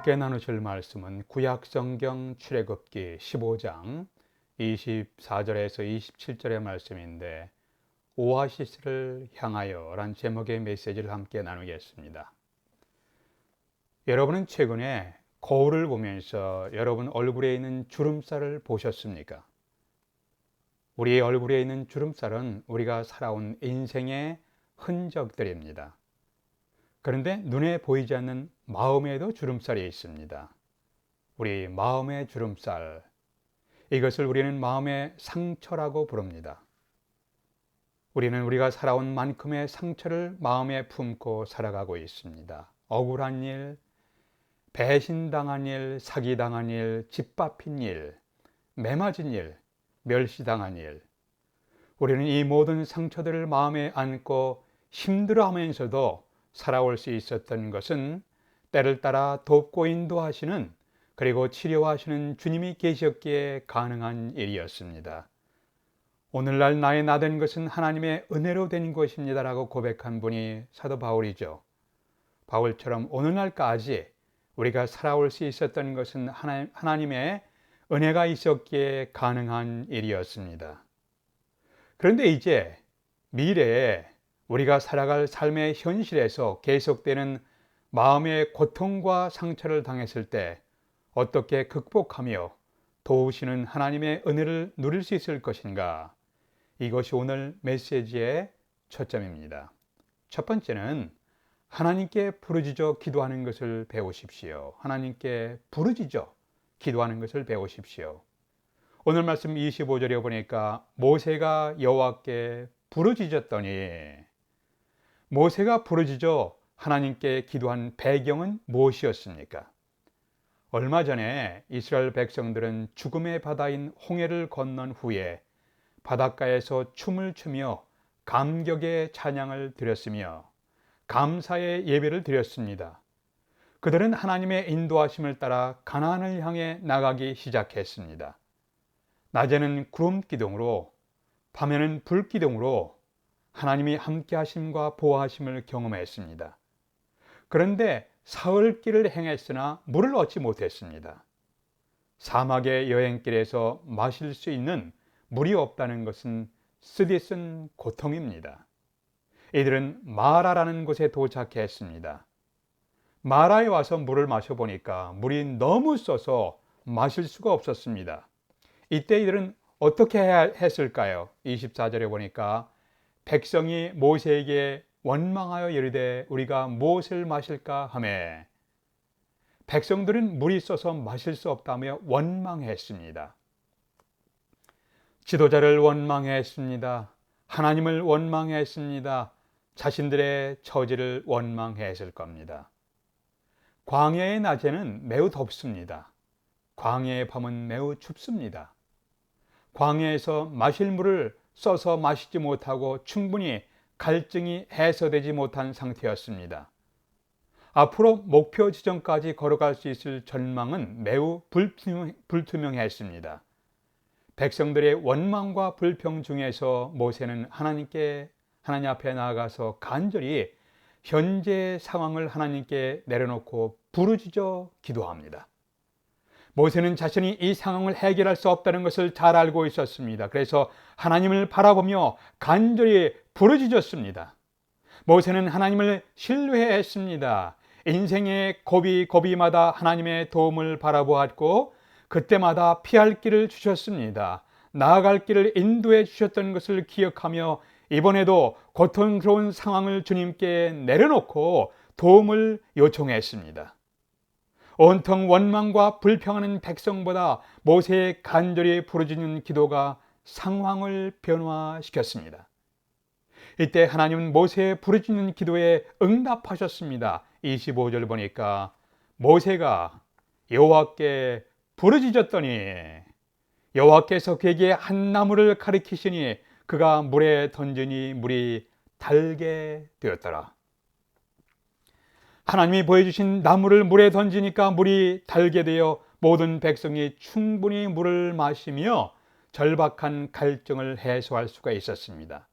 함께 나누실 말씀은 구약성경 출애굽기 15장 24절에서 27절의 말씀인데, 오아시스를 향하여 라는 제목의 메시지를 함께 나누겠습니다. 여러분은 최근에 거울을 보면서 여러분 얼굴에 있는 주름살을 보셨습니까? 우리의 얼굴에 있는 주름살은 우리가 살아온 인생의 흔적들입니다. 그런데 눈에 보이지 않는 마음에도 주름살이 있습니다. 우리 마음의 주름살, 이것을 우리는 마음의 상처라고 부릅니다. 우리는 우리가 살아온 만큼의 상처를 마음에 품고 살아가고 있습니다. 억울한 일, 배신당한 일, 사기당한 일, 짓밟힌 일, 매맞은 일, 멸시당한 일, 우리는 이 모든 상처들을 마음에 안고 힘들어하면서도 살아올 수 있었던 것은 때를 따라 돕고 인도하시는, 그리고 치료하시는 주님이 계셨기에 가능한 일이었습니다. 오늘날 나의 나된 것은 하나님의 은혜로 된 것입니다 라고 고백한 분이 사도 바울이죠. 바울처럼 오늘날까지 우리가 살아올 수 있었던 것은 하나님의 은혜가 있었기에 가능한 일이었습니다. 그런데 이제 미래에 우리가 살아갈 삶의 현실에서 계속되는 마음의 고통과 상처를 당했을 때 어떻게 극복하며 도우시는 하나님의 은혜를 누릴 수 있을 것인가? 이것이 오늘 메시지의 초점입니다. 첫 번째는 하나님께 부르짖어 기도하는 것을 배우십시오. 하나님께 부르짖어 기도하는 것을 배우십시오. 오늘 말씀 25절에 보니까 모세가 여호와께 부르짖었더니, 모세가 부르짖어 하나님께 기도한 배경은 무엇이었습니까? 얼마 전에 이스라엘 백성들은 죽음의 바다인 홍해를 건넌 후에 바닷가에서 춤을 추며 감격의 찬양을 드렸으며 감사의 예배를 드렸습니다. 그들은 하나님의 인도하심을 따라 가나안을 향해 나가기 시작했습니다. 낮에는 구름 기둥으로, 밤에는 불 기둥으로 하나님이 함께 하심과 보호하심을 경험했습니다. 그런데 사흘길을 행했으나 물을 얻지 못했습니다. 사막의 여행길에서 마실 수 있는 물이 없다는 것은 쓰디쓴 고통입니다. 이들은 마라라는 곳에 도착했습니다. 마라에 와서 물을 마셔보니까 물이 너무 써서 마실 수가 없었습니다. 이때 이들은 어떻게 해야 했을까요? 24절에 보니까 백성이 모세에게 원망하여 이르되 우리가 무엇을 마실까 하매, 백성들은 물이 써서 마실 수 없다며 원망했습니다. 지도자를 원망했습니다. 하나님을 원망했습니다. 자신들의 처지를 원망했을 겁니다. 광야의 낮에는 매우 덥습니다. 광야의 밤은 매우 춥습니다. 광야에서 마실 물을 써서 마시지 못하고 충분히 갈증이 해소되지 못한 상태였습니다. 앞으로 목표 지점까지 걸어갈 수 있을 전망은 매우 불투명했습니다. 백성들의 원망과 불평 중에서 모세는 하나님 앞에 나아가서 간절히 현재 상황을 하나님께 내려놓고 부르짖어 기도합니다. 모세는 자신이 이 상황을 해결할 수 없다는 것을 잘 알고 있었습니다. 그래서 하나님을 바라보며 간절히 부르짖었습니다. 모세는 하나님을 신뢰했습니다. 인생의 고비마다 하나님의 도움을 바라보았고 그때마다 피할 길을 주셨습니다. 나아갈 길을 인도해 주셨던 것을 기억하며 이번에도 고통스러운 상황을 주님께 내려놓고 도움을 요청했습니다. 온통 원망과 불평하는 백성보다 모세의 간절히 부르짖는 기도가 상황을 변화시켰습니다. 이때 하나님은 모세의 부르짖는 기도에 응답하셨습니다. 25절 보니까 모세가 여호와께 부르짖었더니 여호와께서 그에게 한 나무를 가리키시니 그가 물에 던지니 물이 달게 되었더라. 하나님이 보여주신 나무를 물에 던지니까 물이 달게 되어 모든 백성이 충분히 물을 마시며 절박한 갈증을 해소할 수가 있었습니다.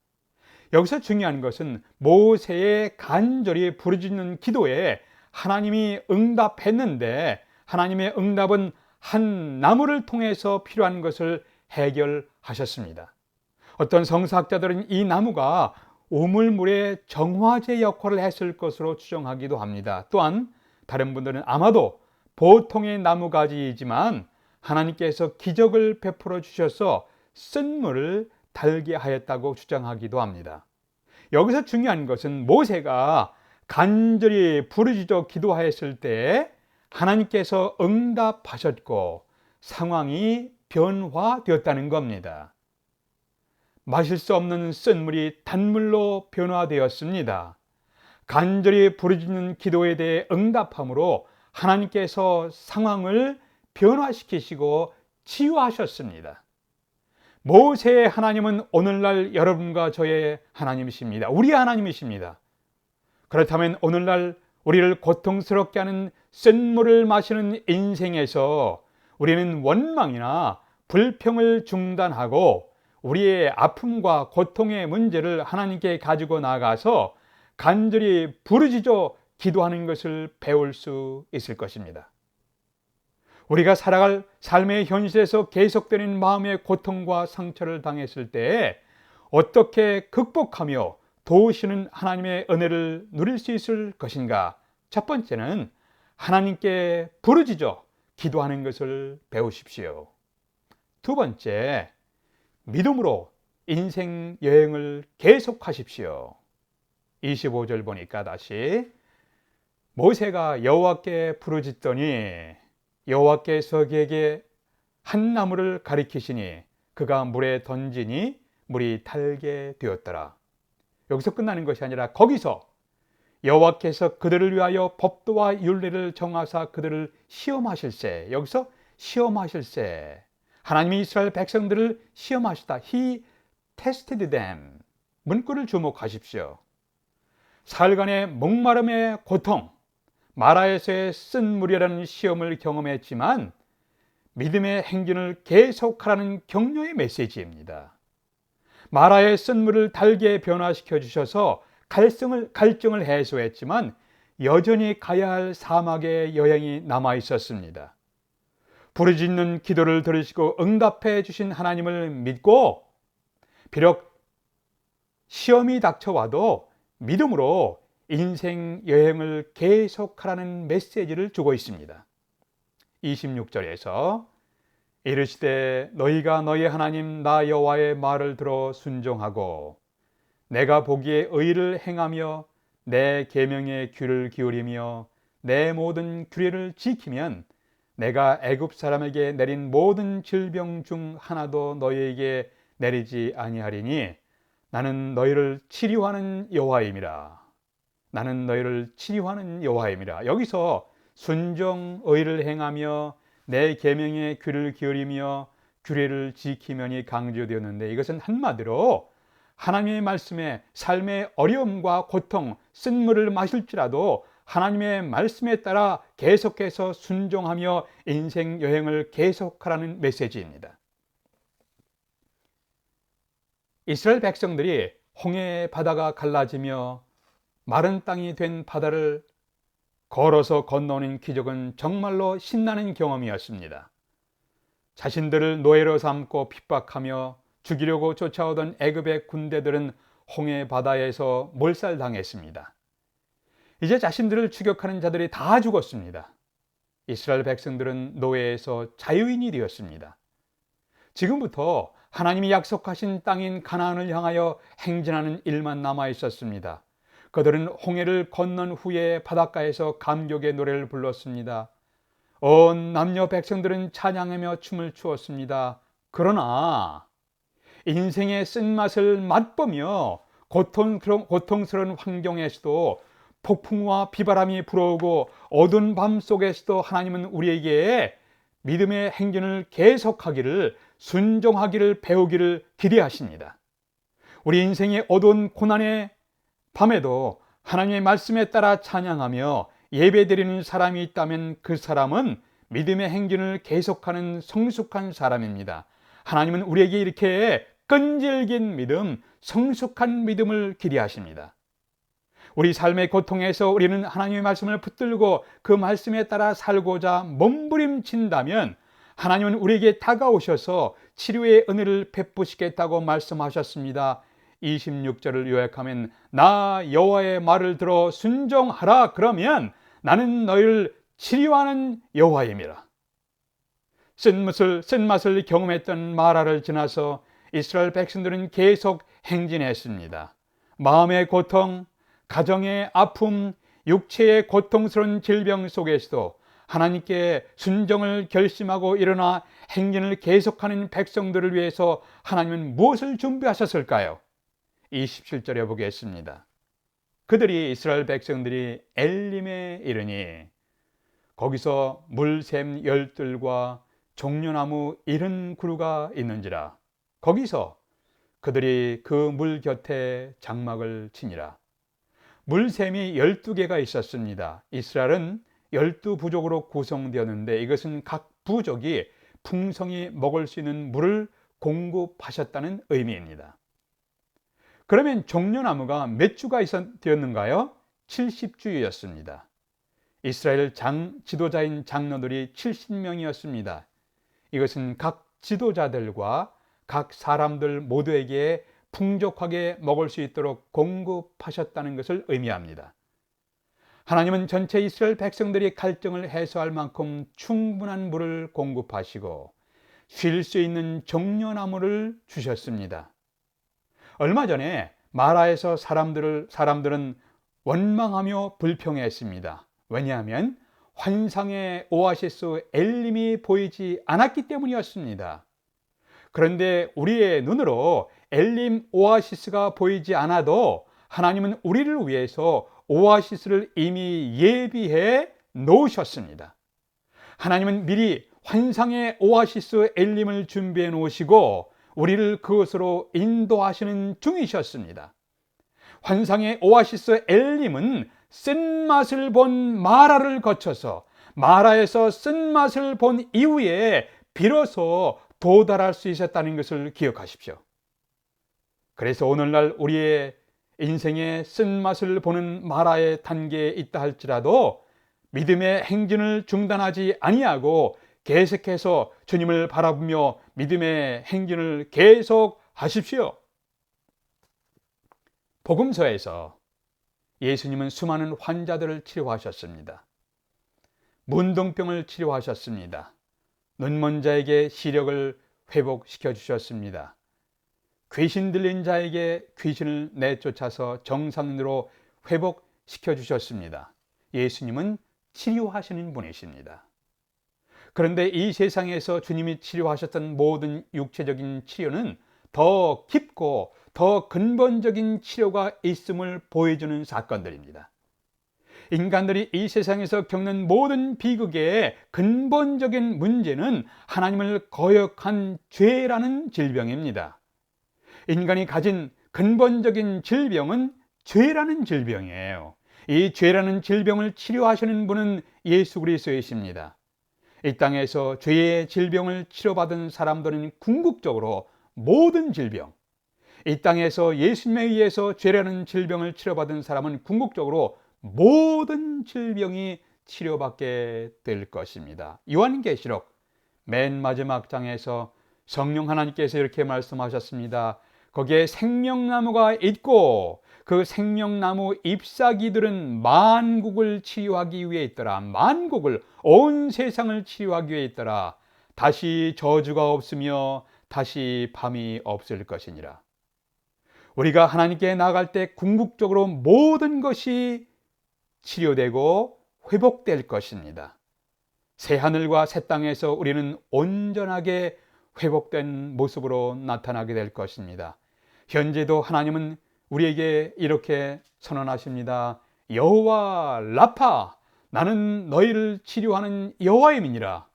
여기서 중요한 것은 모세의 간절히 부르짖는 기도에 하나님이 응답했는데 하나님의 응답은 한 나무를 통해서 필요한 것을 해결하셨습니다. 어떤 성사학자들은 이 나무가 우물물의 정화제 역할을 했을 것으로 추정하기도 합니다. 또한 다른 분들은 아마도 보통의 나무가지이지만 하나님께서 기적을 베풀어 주셔서 쓴물을 달게 하였다고 주장하기도 합니다. 여기서 중요한 것은 모세가 간절히 부르짖어 기도하였을 때 하나님께서 응답하셨고 상황이 변화되었다는 겁니다. 마실 수 없는 쓴물이 단물로 변화되었습니다. 간절히 부르짖는 기도에 대해 응답함으로 하나님께서 상황을 변화시키시고 치유하셨습니다. 모세의 하나님은 오늘날 여러분과 저의 하나님이십니다. 우리의 하나님이십니다. 그렇다면 오늘날 우리를 고통스럽게 하는 쓴물을 마시는 인생에서 우리는 원망이나 불평을 중단하고 우리의 아픔과 고통의 문제를 하나님께 가지고 나가서 간절히 부르짖어 기도하는 것을 배울 수 있을 것입니다. 우리가 살아갈 삶의 현실에서 계속되는 마음의 고통과 상처를 당했을 때 어떻게 극복하며 도우시는 하나님의 은혜를 누릴 수 있을 것인가? 첫 번째는 하나님께 부르짖어 기도하는 것을 배우십시오. 두 번째, 믿음으로 인생 여행을 계속하십시오. 25절 보니까 다시 모세가 여호와께 부르짖더니 여호와께서 그에게 한 나무를 가리키시니 그가 물에 던지니 물이 달게 되었더라. 여기서 끝나는 것이 아니라 거기서 여호와께서 그들을 위하여 법도와 율례를 정하사 그들을 시험하실세. 여기서 시험하실세. 하나님이 이스라엘 백성들을 시험하시다. He tested them. 문구를 주목하십시오. 사흘간의 목마름의 고통, 마라에서의 쓴물이라는 시험을 경험했지만 믿음의 행진을 계속하라는 격려의 메시지입니다. 마라의 쓴물을 달게 변화시켜 주셔서 갈증을 해소했지만 여전히 가야 할 사막의 여행이 남아 있었습니다. 부르짖는 기도를 들으시고 응답해 주신 하나님을 믿고 비록 시험이 닥쳐와도 믿음으로 인생 여행을 계속하라는 메시지를 주고 있습니다. 26절에서 이르시되 너희가 너희 하나님 나 여호와의 말을 들어 순종하고 내가 보기에 의를 행하며 내 계명에 귀를 기울이며 내 모든 규례를 지키면 내가 애굽 사람에게 내린 모든 질병 중 하나도 너희에게 내리지 아니하리니 나는 너희를 치료하는 여호와임이라. 나는 너희를 치료하는 여호와임이라. 여기서 순종 의를 행하며 내 계명에 귀를 기울이며 규례를 지키면이 강조되었는데 이것은 한마디로 하나님의 말씀에 삶의 어려움과 고통, 쓴물을 마실지라도 하나님의 말씀에 따라 계속해서 순종하며 인생 여행을 계속하라는 메시지입니다. 이스라엘 백성들이 홍해 바다가 갈라지며 마른 땅이 된 바다를 걸어서 건너는 기적은 정말로 신나는 경험이었습니다. 자신들을 노예로 삼고 핍박하며 죽이려고 쫓아오던 애굽의 군대들은 홍해 바다에서 몰살당했습니다. 이제 자신들을 추격하는 자들이 다 죽었습니다. 이스라엘 백성들은 노예에서 자유인이 되었습니다. 지금부터 하나님이 약속하신 땅인 가나안을 향하여 행진하는 일만 남아 있었습니다. 그들은 홍해를 건넌 후에 바닷가에서 감격의 노래를 불렀습니다. 온 남녀 백성들은 찬양하며 춤을 추었습니다. 그러나 인생의 쓴맛을 맛보며 고통스러운 환경에서도 폭풍과 비바람이 불어오고 어두운 밤 속에서도 하나님은 우리에게 믿음의 행진을 계속하기를, 순종하기를 배우기를 기대하십니다. 우리 인생의 어두운 고난의 밤에도 하나님의 말씀에 따라 찬양하며 예배드리는 사람이 있다면 그 사람은 믿음의 행진을 계속하는 성숙한 사람입니다. 하나님은 우리에게 이렇게 끈질긴 믿음, 성숙한 믿음을 기대하십니다. 우리 삶의 고통에서 우리는 하나님의 말씀을 붙들고 그 말씀에 따라 살고자 몸부림친다면 하나님은 우리에게 다가오셔서 치료의 은혜를 베푸시겠다고 말씀하셨습니다. 26절을 요약하면 나 여호와의 말을 들어 순종하라. 그러면 나는 너희를 치료하는 여호와임이라. 쓴맛을 경험했던 마라를 지나서 이스라엘 백성들은 계속 행진했습니다. 마음의 고통, 가정의 아픔, 육체의 고통스러운 질병 속에서도 하나님께 순종을 결심하고 일어나 행진을 계속하는 백성들을 위해서 하나님은 무엇을 준비하셨을까요? 27절에 보겠습니다. 그들이 이스라엘 백성들이 엘림에 이르니 거기서 물샘 열들과 종려나무 70그루가 있는지라. 거기서 그들이 그 물 곁에 장막을 치니라. 물샘이 12개가 있었습니다. 이스라엘은 12부족으로 구성되었는데 이것은 각 부족이 풍성히 먹을 수 있는 물을 공급하셨다는 의미입니다. 그러면 종려나무가 몇 주가 되었는가요? 70주였습니다. 이스라엘 지도자인 장로들이 70명이었습니다. 이것은 각 지도자들과 각 사람들 모두에게 풍족하게 먹을 수 있도록 공급하셨다는 것을 의미합니다. 하나님은 전체 이스라엘 백성들이 갈증을 해소할 만큼 충분한 물을 공급하시고 쉴 수 있는 종려나무를 주셨습니다. 얼마 전에 마라에서 사람들은 원망하며 불평했습니다. 왜냐하면 환상의 오아시스 엘림이 보이지 않았기 때문이었습니다. 그런데 우리의 눈으로 엘림 오아시스가 보이지 않아도 하나님은 우리를 위해서 오아시스를 이미 예비해 놓으셨습니다. 하나님은 미리 환상의 오아시스 엘림을 준비해 놓으시고 우리를 그것으로 인도하시는 중이셨습니다. 환상의 오아시스 엘림은 쓴맛을 본 마라를 거쳐서 마라에서 쓴맛을 본 이후에 비로소 도달할 수 있었다는 것을 기억하십시오. 그래서 오늘날 우리의 인생의 쓴맛을 보는 마라의 단계에 있다 할지라도 믿음의 행진을 중단하지 아니하고 계속해서 주님을 바라보며 믿음의 행진을 계속하십시오. 복음서에서 예수님은 수많은 환자들을 치료하셨습니다. 문둥병을 치료하셨습니다. 눈먼 자에게 시력을 회복시켜 주셨습니다. 귀신 들린 자에게 귀신을 내쫓아서 정상으로 회복시켜 주셨습니다. 예수님은 치료하시는 분이십니다. 그런데 이 세상에서 주님이 치료하셨던 모든 육체적인 치료는 더 깊고 더 근본적인 치료가 있음을 보여주는 사건들입니다. 인간들이 이 세상에서 겪는 모든 비극의 근본적인 문제는 하나님을 거역한 죄라는 질병입니다. 인간이 가진 근본적인 질병은 죄라는 질병이에요. 이 죄라는 질병을 치료하시는 분은 예수 그리스도이십니다. 이 땅에서 죄의 질병을 치료받은 사람들은 궁극적으로 모든 질병, 이 땅에서 예수님에 의해서 죄라는 질병을 치료받은 사람은 궁극적으로 모든 질병이 치료받게 될 것입니다. 요한계시록 맨 마지막 장에서 성령 하나님께서 이렇게 말씀하셨습니다. 거기에 생명나무가 있고 그 생명나무 잎사귀들은 만국을 치유하기 위해 있더라. 만국을, 온 세상을 치유하기 위해 있더라. 다시 저주가 없으며 다시 밤이 없을 것이니라. 우리가 하나님께 나아갈 때 궁극적으로 모든 것이 치료되고 회복될 것입니다. 새 하늘과 새 땅에서 우리는 온전하게 회복된 모습으로 나타나게 될 것입니다. 현재도 하나님은 우리에게 이렇게 선언하십니다. 여호와 라파, 나는 너희를 치료하는 여호와임이니라.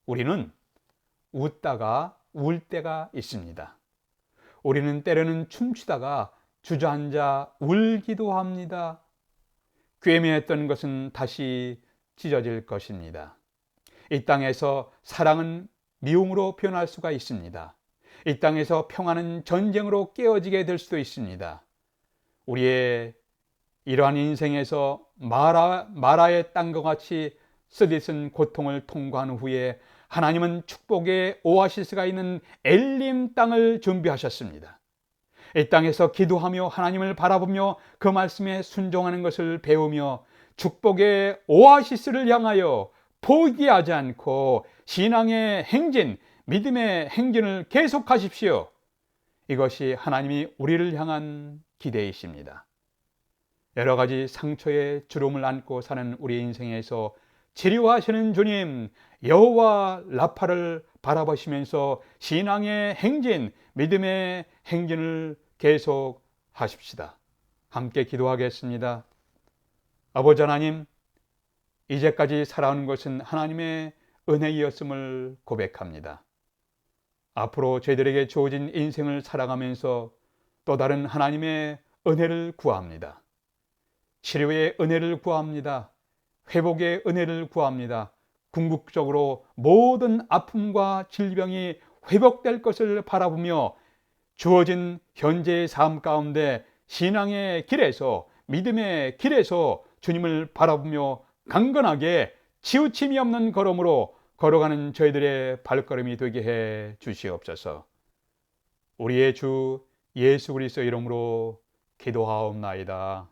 우리는 웃다가 울 때가 있습니다. 우리는 때로는 춤추다가 주저앉아 울기도 합니다. 꿰매었던 것은 다시 찢어질 것입니다. 이 땅에서 사랑은 미움으로 변할 수가 있습니다. 이 땅에서 평화는 전쟁으로 깨어지게 될 수도 있습니다. 우리의 이러한 인생에서 마라의 땅과 같이 쓰디쓴 고통을 통과한 후에 하나님은 축복의 오아시스가 있는 엘림 땅을 준비하셨습니다. 이 땅에서 기도하며 하나님을 바라보며 그 말씀에 순종하는 것을 배우며 축복의 오아시스를 향하여 포기하지 않고 신앙의 행진, 믿음의 행진을 계속하십시오. 이것이 하나님이 우리를 향한 기대이십니다. 여러 가지 상처의 주름을 안고 사는 우리 인생에서 치료하시는 주님 여호와 라파를 바라보시면서 신앙의 행진, 믿음의 행진을 계속하십시다. 함께 기도하겠습니다. 아버지 하나님, 이제까지 살아온 것은 하나님의 은혜이었음을 고백합니다. 앞으로 저희들에게 주어진 인생을 살아가면서 또 다른 하나님의 은혜를 구합니다. 치료의 은혜를 구합니다. 회복의 은혜를 구합니다. 궁극적으로 모든 아픔과 질병이 회복될 것을 바라보며 주어진 현재의 삶 가운데 신앙의 길에서, 믿음의 길에서 주님을 바라보며 강건하게 치우침이 없는 걸음으로 걸어가는 저희들의 발걸음이 되게 해 주시옵소서. 우리의 주 예수 그리스도 이름으로 기도하옵나이다.